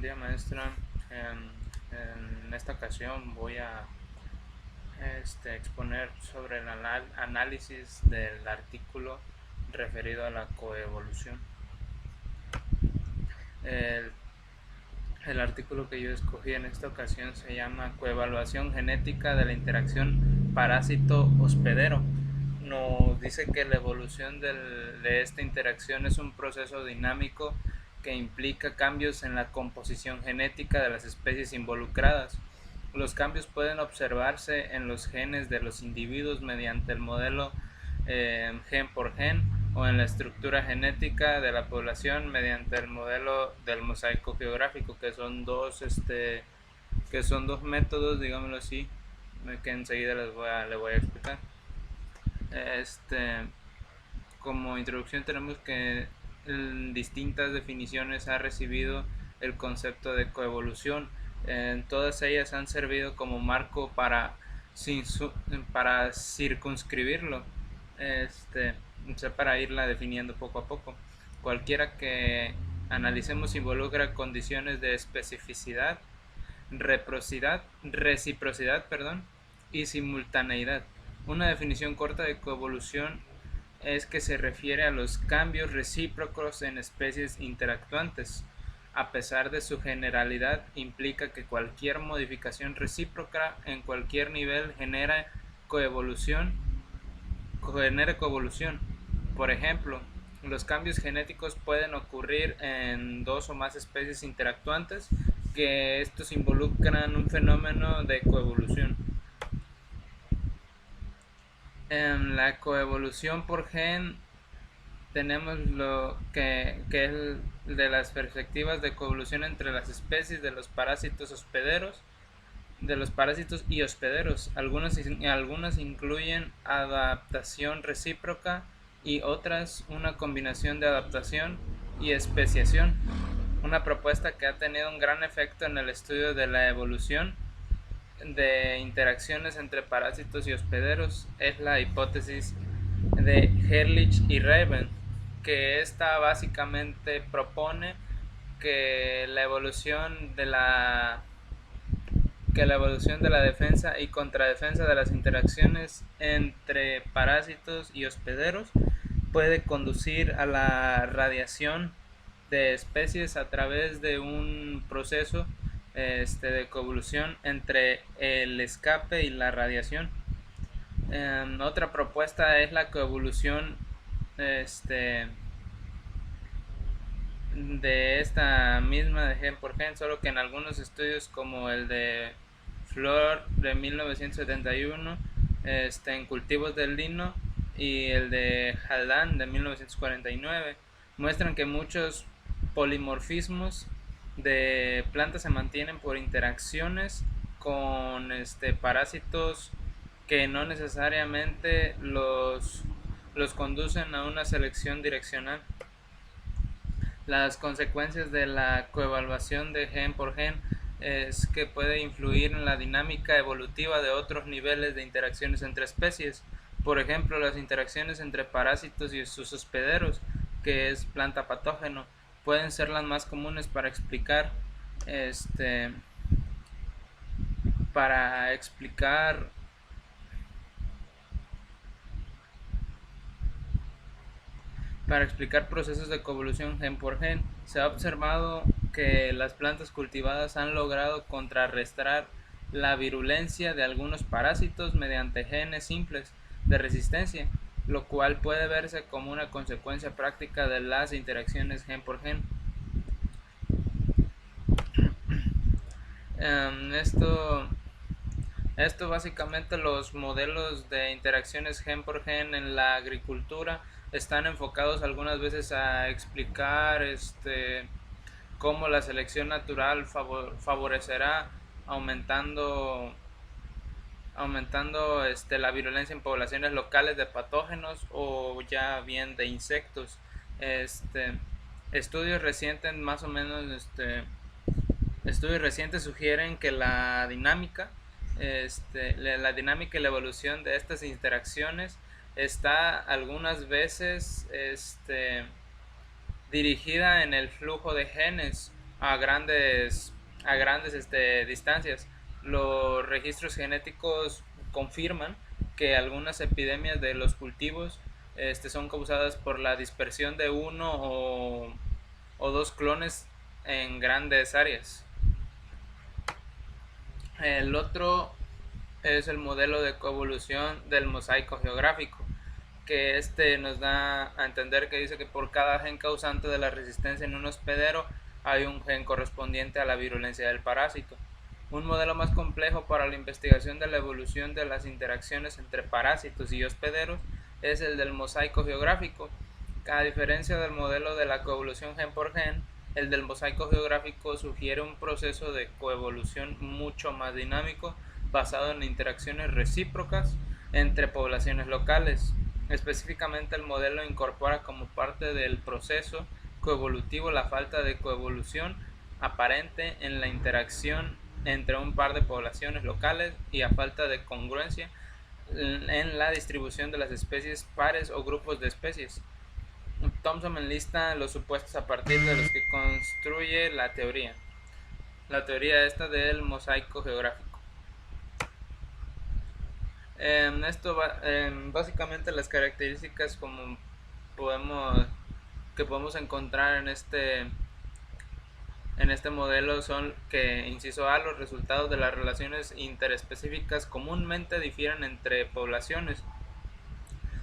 día, maestra. En esta ocasión voy a exponer sobre el análisis del artículo referido a la coevolución. El, el artículo que yo escogí en esta ocasión se llama Coevaluación genética de la interacción parásito-hospedero. Nos dice que la evolución de esta interacción es un proceso dinámico que implica cambios en la composición genética de las especies involucradas. Los cambios pueden observarse en los genes de los individuos mediante el modelo gen por gen, o en la estructura genética de la población mediante el modelo del mosaico geográfico, que son dos métodos, digámoslo así, que enseguida les voy a explicar. Como introducción tenemos que en distintas definiciones ha recibido el concepto de coevolución. Todas ellas han servido como marco para circunscribirlo, para irla definiendo poco a poco. Cualquiera que analicemos involucra condiciones de especificidad, reciprocidad, y simultaneidad. Una definición corta de coevolución es que se refiere a los cambios recíprocos en especies interactuantes. A pesar de su generalidad, implica que cualquier modificación recíproca en cualquier nivel genera coevolución. Por ejemplo, los cambios genéticos pueden ocurrir en dos o más especies interactuantes, que estos involucran un fenómeno de coevolución. En la coevolución por gen tenemos lo que es de las perspectivas de coevolución entre las especies de los parásitos y hospederos. Algunas incluyen adaptación recíproca y otras una combinación de adaptación y especiación. Una propuesta que ha tenido un gran efecto en el estudio de la evolución de interacciones entre parásitos y hospederos es la hipótesis de Ehrlich y Raven, que esta básicamente propone que la evolución de la defensa y contradefensa de las interacciones entre parásitos y hospederos puede conducir a la radiación de especies a través de un proceso de coevolución entre el escape y la radiación. Otra propuesta es la coevolución de esta misma de gen por gen, solo que en algunos estudios como el de Flor de 1971 en cultivos del lino, y el de Haldane de 1949 muestran que muchos polimorfismos de plantas se mantienen por interacciones con parásitos que no necesariamente los conducen a una selección direccional. Las consecuencias de la coevaluación de gen por gen es que puede influir en la dinámica evolutiva de otros niveles de interacciones entre especies. Por ejemplo, las interacciones entre parásitos y sus hospederos, que es planta patógeno, pueden ser las más comunes para explicar para explicar procesos de coevolución gen por gen. Se ha observado que las plantas cultivadas han logrado contrarrestar la virulencia de algunos parásitos mediante genes simples de resistencia, lo cual puede verse como una consecuencia práctica de las interacciones gen por gen. Esto básicamente, los modelos de interacciones gen por gen en la agricultura están enfocados algunas veces a explicar cómo la selección natural favorecerá aumentando la virulencia en poblaciones locales de patógenos o ya bien de insectos. Estudios recientes sugieren que la dinámica y la evolución de estas interacciones está algunas veces dirigida en el flujo de genes, a grandes distancias. Los registros genéticos confirman que algunas epidemias de los cultivos son causadas por la dispersión de uno o dos clones en grandes áreas. El otro es el modelo de coevolución del mosaico geográfico, que nos da a entender que dice que por cada gen causante de la resistencia en un hospedero hay un gen correspondiente a la virulencia del parásito. Un modelo más complejo para la investigación de la evolución de las interacciones entre parásitos y hospederos es el del mosaico geográfico. A diferencia del modelo de la coevolución gen por gen, el del mosaico geográfico sugiere un proceso de coevolución mucho más dinámico, basado en interacciones recíprocas entre poblaciones locales. Específicamente, el modelo incorpora como parte del proceso coevolutivo la falta de coevolución aparente en la interacción entre un par de poblaciones locales y a falta de congruencia en la distribución de las especies, pares o grupos de especies. Thomson enlista los supuestos a partir de los que construye la teoría del mosaico geográfico. Básicamente las características que podemos encontrar en este modelo son que, inciso A, los resultados de las relaciones interespecíficas comúnmente difieren entre poblaciones.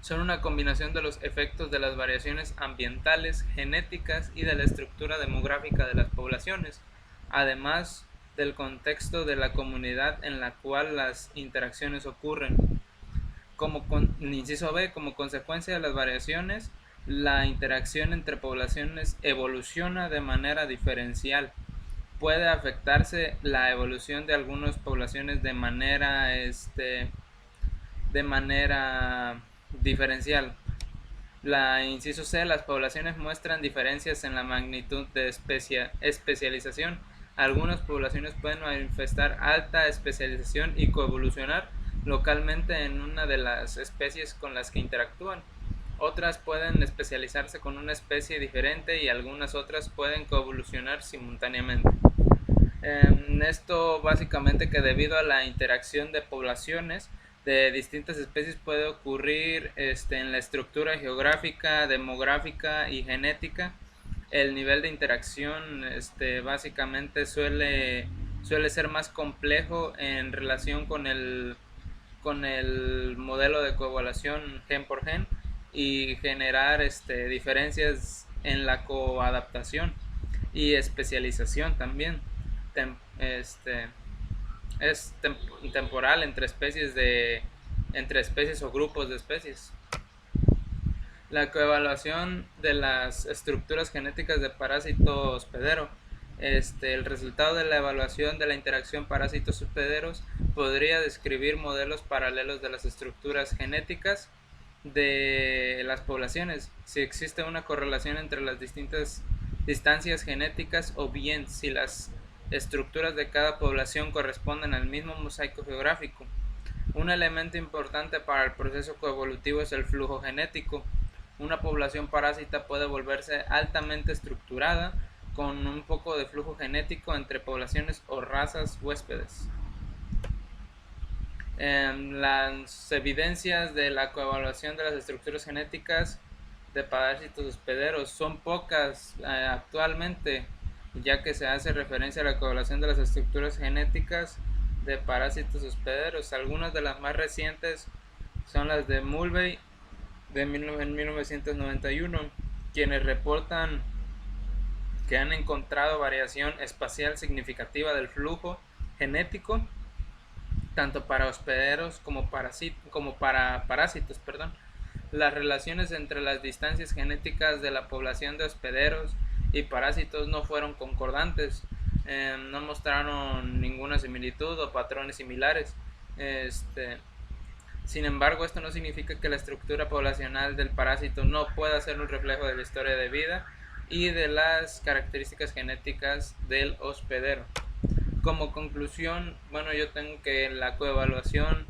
Son una combinación de los efectos de las variaciones ambientales, genéticas y de la estructura demográfica de las poblaciones, además del contexto de la comunidad en la cual las interacciones ocurren. Inciso B, como consecuencia de las variaciones, la interacción entre poblaciones evoluciona de manera diferencial. Puede afectarse la evolución de algunas poblaciones de manera diferencial. Inciso C, las poblaciones muestran diferencias en la magnitud de especialización. Algunas poblaciones pueden manifestar alta especialización y coevolucionar localmente en una de las especies con las que interactúan. Otras pueden especializarse con una especie diferente y algunas otras pueden coevolucionar simultáneamente. Esto básicamente que debido a la interacción de poblaciones de distintas especies puede ocurrir en la estructura geográfica, demográfica y genética. El nivel de interacción básicamente suele ser más complejo en relación con el modelo de coevolución gen por gen y generar diferencias en la coadaptación y especialización también. Es temporal entre especies o grupos de especies. La coevaluación de las estructuras genéticas de parásito hospedero. El resultado de la evaluación de la interacción parásitos hospederos podría describir modelos paralelos de las estructuras genéticas de las poblaciones, si existe una correlación entre las distintas distancias genéticas o bien si las estructuras de cada población corresponden al mismo mosaico geográfico. Un elemento importante para el proceso coevolutivo es el flujo genético. Una población parásita puede volverse altamente estructurada con un poco de flujo genético entre poblaciones o razas huéspedes. Las evidencias de la coevaluación de las estructuras genéticas de parásitos hospederos son pocas actualmente, ya que se hace referencia a la coevaluación de las estructuras genéticas de parásitos hospederos. Algunas de las más recientes son las de Mulvey en 1991, quienes reportan que han encontrado variación espacial significativa del flujo genético tanto para hospederos como para parásitos. Las relaciones entre las distancias genéticas de la población de hospederos y parásitos no fueron concordantes, no mostraron ninguna similitud o patrones similares. Sin embargo, esto no significa que la estructura poblacional del parásito no pueda ser un reflejo de la historia de vida y de las características genéticas del hospedero. Como conclusión, yo tengo que la coevolución,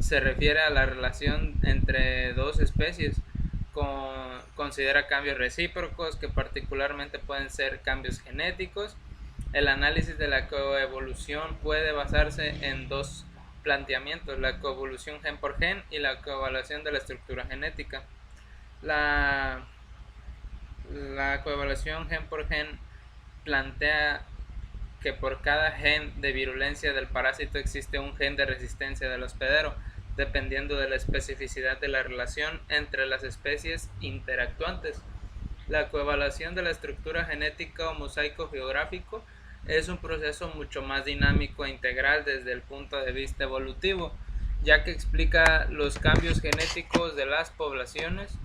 se refiere a la relación entre dos especies considera cambios recíprocos, que particularmente pueden ser cambios genéticos. El análisis de la coevolución puede basarse en dos planteamientos: la coevolución gen por gen y la coevaluación de la estructura genética. La coevaluación gen por gen plantea que por cada gen de virulencia del parásito existe un gen de resistencia del hospedero, dependiendo de la especificidad de la relación entre las especies interactuantes. La coevaluación de la estructura genética o mosaico geográfico es un proceso mucho más dinámico e integral desde el punto de vista evolutivo, ya que explica los cambios genéticos de las poblaciones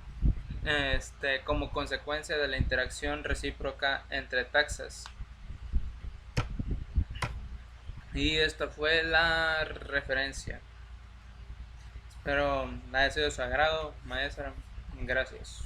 como consecuencia de la interacción recíproca entre taxas. Y esta fue la referencia. Espero haya sido de su agrado, maestra. Gracias.